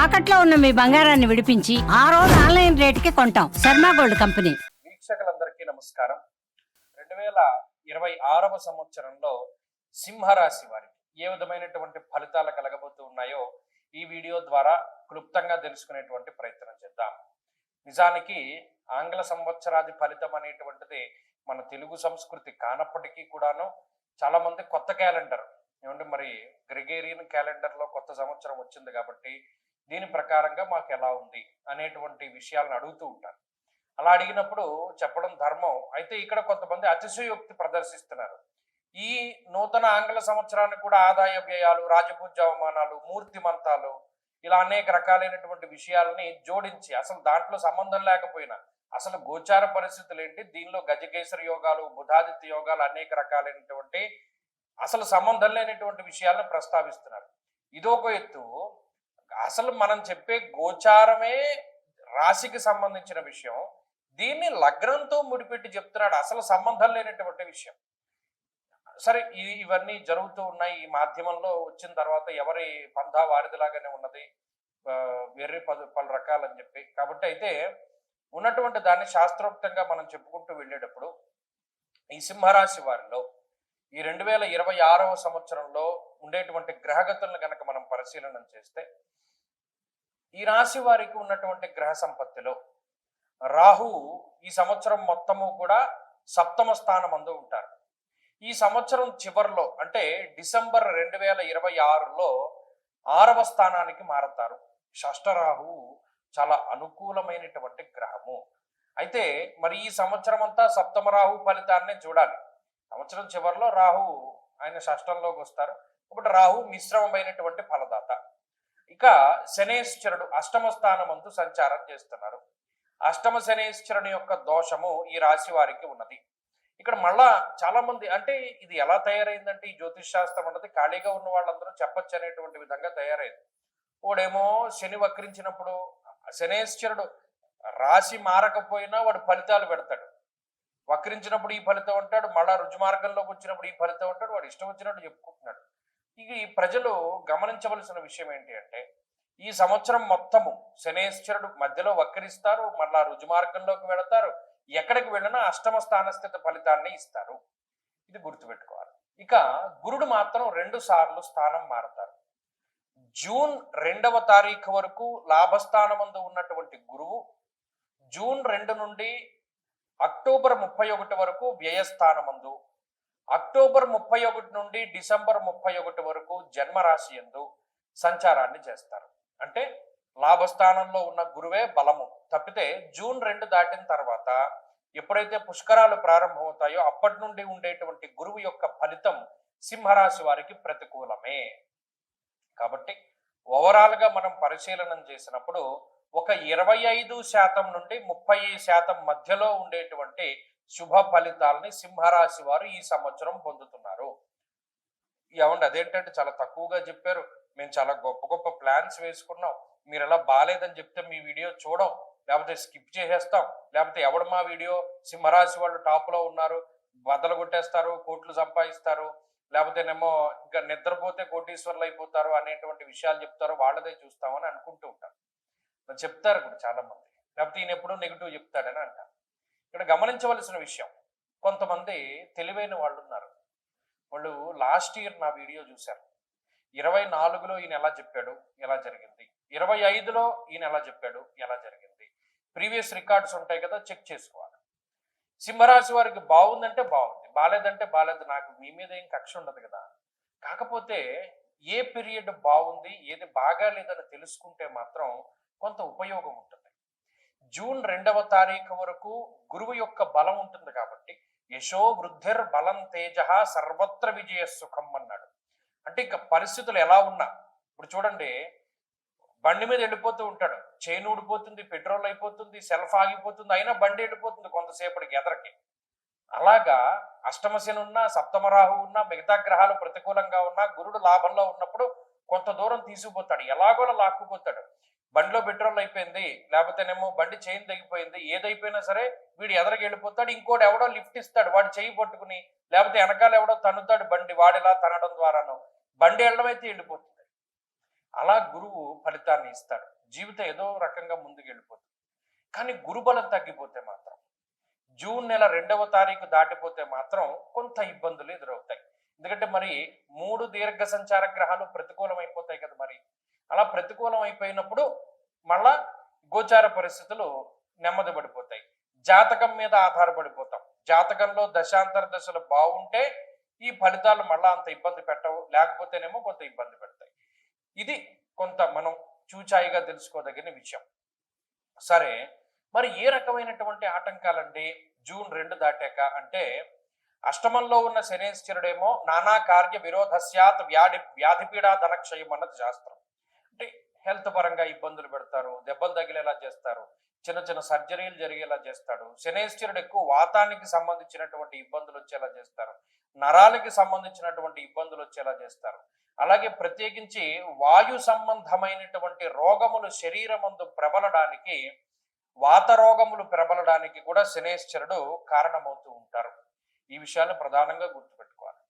తాకట్లో ఉన్న మీ బంగారాన్ని విడిపించి ఆ రోజు ఆన్లైన్ రేటుకి కొంటాం. Sharma gold company. వీక్షకులందరికీ నమస్కారం. 2026వ సంవత్సరంలో సింహరాశి వారికి ఏ విధమైనటువంటి ఫలితాలు కలగబోతూ ఉన్నాయో ఈ వీడియో ద్వారా క్లుప్తంగా తెలుసుకునేటువంటి ప్రయత్నం చేద్దాం. నిజానికి ఆంగ్ల సంవత్సరాది ఫలితం అనేటువంటిది మన తెలుగు సంస్కృతి కానప్పటికీ కూడాను చాలా మంది కొత్త క్యాలెండర్ ఏమంటే మరి గ్రెగేరియన్ క్యాలెండర్లో కొత్త సంవత్సరం వచ్చింది కాబట్టి దీని ప్రకారంగా మాకు ఎలా ఉంది అనేటువంటి విషయాలను అడుగుతూ ఉంటారు. అలా అడిగినప్పుడు చెప్పడం ధర్మం. అయితే ఇక్కడ కొంతమంది అతిశయోక్తి ప్రదర్శిస్తున్నారు. ఈ నూతన ఆంగ్ల సంవత్సరానికి కూడా ఆదాయ వ్యయాలు, రాజపూజ్య అవమానాలు, మూర్తిమంతాలు ఇలా అనేక రకాలైనటువంటి విషయాలని జోడించి అసలు దాంట్లో సంబంధం లేకపోయినా అసలు గోచార పరిస్థితులు ఏంటి, దీనిలో గజకేసరి యోగాలు, బుధాదిత్య యోగాలు అనేక రకాలైనటువంటి అసలు సంబంధం లేనటువంటి విషయాలను ప్రస్తావిస్తున్నారు. ఇదొక ఎత్తు. అసలు మనం చెప్పే గోచారమే రాశికి సంబంధించిన విషయం, దీన్ని లగ్నంతో ముడిపెట్టి చెప్తున్నాడు. అసలు సంబంధం లేనటువంటి విషయం. సరే, ఇవన్నీ జరుగుతూ ఉన్నాయి. ఈ మాధ్యమంలో వచ్చిన తర్వాత ఎవరి పంధా వారిదిలాగానే ఉన్నది, వేరే పలు రకాలని చెప్పి. కాబట్టి అయితే ఉన్నటువంటి దాన్ని శాస్త్రోక్తంగా మనం చెప్పుకుంటూ వెళ్ళేటప్పుడు ఈ సింహరాశి వారిలో ఈ 2026వ సంవత్సరంలో ఉండేటువంటి గ్రహగతులను కనుక మనం పరిశీలన చేస్తే ఈ రాశి వారికి ఉన్నటువంటి గ్రహ సంపత్తిలో రాహు ఈ సంవత్సరం మొత్తము కూడా సప్తమ స్థానం అందు ఉంటారు. ఈ సంవత్సరం చివరిలో అంటే డిసెంబర్ 2026లో 6వ స్థానానికి మారతారు. షష్ఠరాహు చాలా అనుకూలమైనటువంటి గ్రహము. అయితే మరి ఈ సంవత్సరం అంతా సప్తమ రాహు ఫలితాన్ని చూడాలి. సంవత్సరం చివరిలో రాహు ఆయన షష్ఠంలోకి వస్తారు. ఒకటి రాహు మిశ్రమమైనటువంటి ఫలదాత. ఇక శనేశ్వరుడు అష్టమ స్థానమందు సంచారం చేస్తున్నారు. అష్టమ శనేశ్వరుని యొక్క దోషము ఈ రాశి వారికి ఉన్నది. ఇక్కడ మళ్ళా చాలా మంది అంటే ఇది ఎలా తయారైందంటే ఈ జ్యోతిష్ శాస్త్రం అన్నది ఖాళీగా ఉన్న వాళ్ళందరూ చెప్పచ్చు అనేటువంటి విధంగా తయారైంది. వాడేమో శని వక్రించినప్పుడు శనేశ్వరుడు రాశి మారకపోయినా వాడు ఫలితాలు పెడతాడు. వక్రించినప్పుడు ఈ ఫలితం అంటాడు, మళ్ళా రుజుమార్గంలోకి వచ్చినప్పుడు ఈ ఫలితం అంటాడు. వాడు ఇష్టం వచ్చినట్టు చెప్పుకుంటున్నాడు. ఈ ప్రజలు గమనించవలసిన విషయం ఏంటి అంటే ఈ సంవత్సరం మొత్తము శనేశ్వరుడు మధ్యలో వక్రిస్తారు, మళ్ళా రుజుమార్గంలోకి వెళతారు. ఎక్కడికి వెళ్ళినా అష్టమ స్థానస్థిత ఫలితాన్ని ఇస్తారు. ఇది గుర్తుపెట్టుకోవాలి. ఇక గురుడు మాత్రం 2 సార్లు స్థానం మారతారు. జూన్ 2వ తారీఖు వరకు లాభస్థానమందు ఉన్నటువంటి గురువు జూన్ 2 నుండి అక్టోబర్ 31 వరకు వ్యయస్థానమందు, అక్టోబర్ 31 నుండి డిసెంబర్ 31 వరకు జన్మరాశి యందు సంచారాన్ని చేస్తారు. అంటే లాభస్థానంలో ఉన్న గురువే బలము. తప్పితే జూన్ 2 దాటిన తర్వాత ఎప్పుడైతే పుష్కరాలు ప్రారంభమవుతాయో అప్పటి నుండి ఉండేటువంటి గురువు యొక్క ఫలితం సింహరాశి వారికి ప్రతికూలమే. కాబట్టి ఓవరాల్ గా మనం పరిశీలన చేసినప్పుడు ఒక 25% నుండి 30% మధ్యలో ఉండేటువంటి శుభ ఫలితాలని సింహరాశి వారు ఈ సంవత్సరం పొందుతున్నారు. ఏమండి అదేంటంటే చాలా తక్కువగా చెప్పారు, మేము చాలా గొప్ప గొప్ప ప్లాన్స్ వేసుకున్నాం, మీరు ఎలా బాగాలేదని చెప్తే మీ వీడియో చూడం, లేకపోతే స్కిప్ చేసేస్తాం, లేకపోతే ఎవడు మా వీడియో సింహరాశి వాళ్ళు టాప్లో ఉన్నారు బద్దలు కొట్టేస్తారు, కోట్లు సంపాదిస్తారు, లేకపోతేనేమో ఇంకా నిద్రపోతే కోటీశ్వర్లు అయిపోతారు అనేటువంటి విషయాలు చెప్తారు, వాళ్ళదే చూస్తామని అనుకుంటూ ఉంటారు. చెప్తారు కూడా చాలా మంది. లేకపోతే ఈయన ఎప్పుడూ నెగిటివ్ చెప్తాడని అంటారు. ఇక్కడ గమనించవలసిన విషయం, కొంతమంది తెలివైన వాళ్ళు ఉన్నారు. వాళ్ళు లాస్ట్ ఇయర్ నా వీడియో చూశారు. 24లో ఈయన ఎలా చెప్పాడు, ఎలా జరిగింది, 25లో ఈయన ఎలా చెప్పాడు, ఎలా జరిగింది, ప్రీవియస్ రికార్డ్స్ ఉంటాయి కదా, చెక్ చేసుకోవాలి. సింహరాశి వారికి బాగుందంటే బాగుంది, బాలేదంటే బాలేదు. నాకు మీ మీద ఏం కక్ష ఉండదు కదా. కాకపోతే ఏ పీరియడ్ బాగుంది, ఏది బాగా లేదని తెలుసుకుంటే మాత్రం కొంత ఉపయోగం ఉంటుంది. జూన్ 2వ తారీఖు వరకు గురువు యొక్క బలం ఉంటుంది కాబట్టి యశో వృద్ధిర్ బలం తేజ సర్వత్ర విజయ సుఖం అన్నాడు. అంటే ఇక పరిస్థితులు ఎలా ఉన్నా, ఇప్పుడు చూడండి బండి మీద వెళ్ళిపోతూ ఉంటాడు, చైన్ ఊడిపోతుంది, పెట్రోల్ అయిపోతుంది, సెల్ఫ్ ఆగిపోతుంది, అయినా బండి వెళ్ళిపోతుంది కొంతసేపటికి ఎదరికి. అలాగా అష్టమశని ఉన్నా, సప్తమరాహు ఉన్నా, మిగతా గ్రహాలు ప్రతికూలంగా ఉన్నా, గురుడు లాభంలో ఉన్నప్పుడు కొంత దూరం తీసుకుపోతాడు, ఎలాగోలా లాక్కుపోతాడు. బండిలో పెట్రోల్ అయిపోయింది, లేకపోతేనేమో బండి చైన్ తెగిపోయింది, ఏదైపోయినా సరే వీడు ఎదరికి వెళ్ళిపోతాడు. ఇంకోటి ఎవడో లిఫ్ట్ ఇస్తాడు, వాడు చెయ్యి పట్టుకుని, లేకపోతే వెనకాల ఎవడో తన్నుతాడు బండి, వాడిలా తనడం ద్వారాను బండి వెళ్ళడం అయితే వెళ్ళిపోతుంది. అలా గురువు ఫలితాన్ని ఇస్తాడు. జీవితం ఏదో రకంగా ముందుకు వెళ్ళిపోతుంది. కానీ గురుబలం తగ్గిపోతే మాత్రం, జూన్ నెల 2వ తారీఖు దాటిపోతే మాత్రం కొంత ఇబ్బందులు ఎదురవుతాయి. ఎందుకంటే మరి 3 దీర్ఘ సంచార గ్రహాలు ప్రతికూలం అయిపోతాయి కదా. మరి అలా ప్రతికూలం అయిపోయినప్పుడు మళ్ళా గోచార పరిస్థితులు నెమ్మది పడిపోతాయి. జాతకం మీద ఆధారపడిపోతాం. జాతకంలో దశాంతర దశలు బాగుంటే ఈ ఫలితాలు మళ్ళా అంత ఇబ్బంది పెట్టవు, లేకపోతేనేమో కొంత ఇబ్బంది పెడతాయి. ఇది కొంత మనం చూచాయిగా తెలుసుకోదగిన విషయం. సరే, మరి ఏ రకమైనటువంటి ఆటంకాలండి జూన్ 2 దాటాక అంటే, అష్టమంలో ఉన్న శనేశ్వరుడేమో నానా కార్య విరోధస్యాత్ వ్యాధిపీడా ధనక్షయం అన్నది శాస్త్రం. అంటే హెల్త్ పరంగా ఇబ్బందులు పెడతారు, దెబ్బలు తగిలేలా చేస్తారు, చిన్న చిన్న సర్జరీలు జరిగేలా చేస్తాడు. శనేశ్వరుడు ఎక్కువ వాతానికి సంబంధించినటువంటి ఇబ్బందులు వచ్చేలా చేస్తారు, నరాలకి సంబంధించినటువంటి ఇబ్బందులు వచ్చేలా చేస్తారు. అలాగే ప్రత్యేకించి వాయు సంబంధమైనటువంటి రోగములు శరీరమందు ప్రబలడానికి, వాత రోగములు ప్రబలడానికి కూడా శనేశ్వరుడు కారణమవుతూ ఉంటారు. ఈ విషయాన్ని ప్రధానంగా గుర్తుపెట్టుకోవాలి.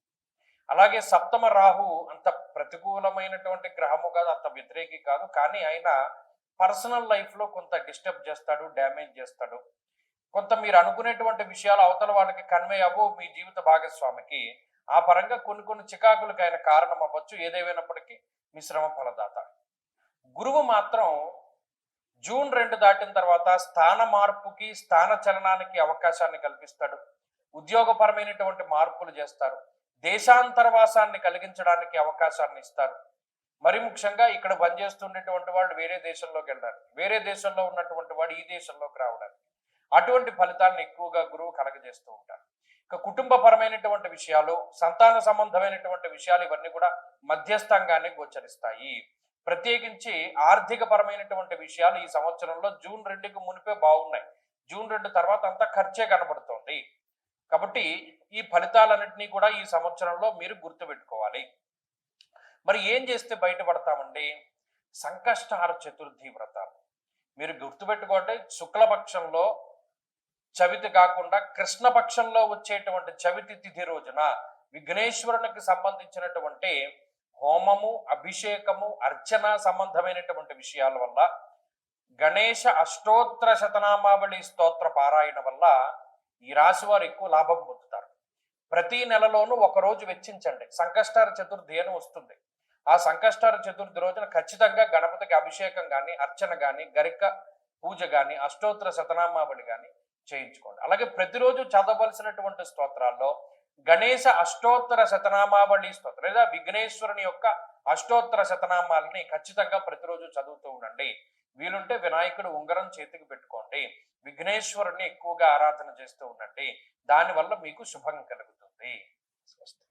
అలాగే సప్తమ రాహు అంత ప్రతికూలమైనటువంటి గ్రహము కాదు, అంత వ్యతిరేకి కాదు, కానీ ఆయన పర్సనల్ లైఫ్ లో కొంత డిస్టర్బ్ చేస్తాడు, డ్యామేజ్ చేస్తాడు. కొంత మీరు అనుకునేటువంటి విషయాలు అవతల వాళ్ళకి కన్వే అవ్వవు మీ జీవిత భాగస్వామికి. ఆ పరంగా కొన్ని కొన్ని చికాకులకు ఆయన కారణం అవ్వచ్చు. ఏదేమైనప్పటికీ మిశ్రమ ఫలదాత. గురువు మాత్రం జూన్ 2 దాటిన తర్వాత స్థాన మార్పుకి, స్థాన చలనానికి అవకాశాన్ని కల్పిస్తాడు. ఉద్యోగపరమైనటువంటి మార్పులు చేస్తారు. దేశాంతరవాసాన్ని కలిగించడానికి అవకాశాన్ని ఇస్తారు. మరి ముఖ్యంగా ఇక్కడ పనిచేస్తుండేటువంటి వాళ్ళు వేరే దేశంలోకి వెళ్ళడానికి, వేరే దేశంలో ఉన్నటువంటి వాడు ఈ దేశంలోకి రావడానికి, అటువంటి ఫలితాలను ఎక్కువగా గురువు కలగజేస్తూ ఉంటారు. ఇక కుటుంబపరమైనటువంటి విషయాలు, సంతాన సంబంధమైనటువంటి విషయాలు ఇవన్నీ కూడా మధ్యస్థంగానే గోచరిస్తాయి. ప్రత్యేకించి ఆర్థిక పరమైనటువంటి విషయాలు ఈ సంవత్సరంలో జూన్ 2కి మునిపే బాగున్నాయి. జూన్ 2 తర్వాత అంతా ఖర్చే కనబడుతోంది. కాబట్టి ఈ ఫలితాలన్నింటినీ కూడా ఈ సంవత్సరంలో మీరు గుర్తుపెట్టుకోవాలి. మరి ఏం చేస్తే బయటపడతామండి? సంకష్టహార చతుర్థి వ్రతాలు మీరు గుర్తుపెట్టుకోండి. శుక్లపక్షంలో చవితి కాకుండా కృష్ణపక్షంలో వచ్చేటువంటి చవితి తిథి రోజున విఘ్నేశ్వరునికి సంబంధించినటువంటి హోమము, అభిషేకము, అర్చన సంబంధమైనటువంటి విషయాల వల్ల, గణేశ అష్టోత్తర శతనామావళి స్తోత్ర పారాయణ వల్ల ఈ రాశి వారు ఎక్కువ లాభం పొందుతారు. ప్రతి నెలలోనూ ఒకరోజు వెచ్చించండి. సంకష్టార చతుర్థి అని వస్తుంది. ఆ సంకష్టార చతుర్థి రోజున ఖచ్చితంగా గణపతికి అభిషేకం కానీ, అర్చన కానీ, గరిక పూజ కానీ, అష్టోత్తర శతనామావళి కానీ చేయించుకోండి. అలాగే ప్రతిరోజు చదవలసినటువంటి స్తోత్రాల్లో గణేశ అష్టోత్తర శతనామావళి స్తోత్రం లేదా విఘ్నేశ్వరుని యొక్క అష్టోత్తర శతనామాలని ఖచ్చితంగా ప్రతిరోజు చదువుతూ ఉండండి. వీలుంటే వినాయకుడు ఉంగరం చేతికి పెట్టుకోండి. విఘ్నేశ్వరుని ఎక్కువగా ఆరాధన చేస్తూ ఉండండి. దానివల్ల మీకు శుభం కలుగుతుంది. స్వస్తి.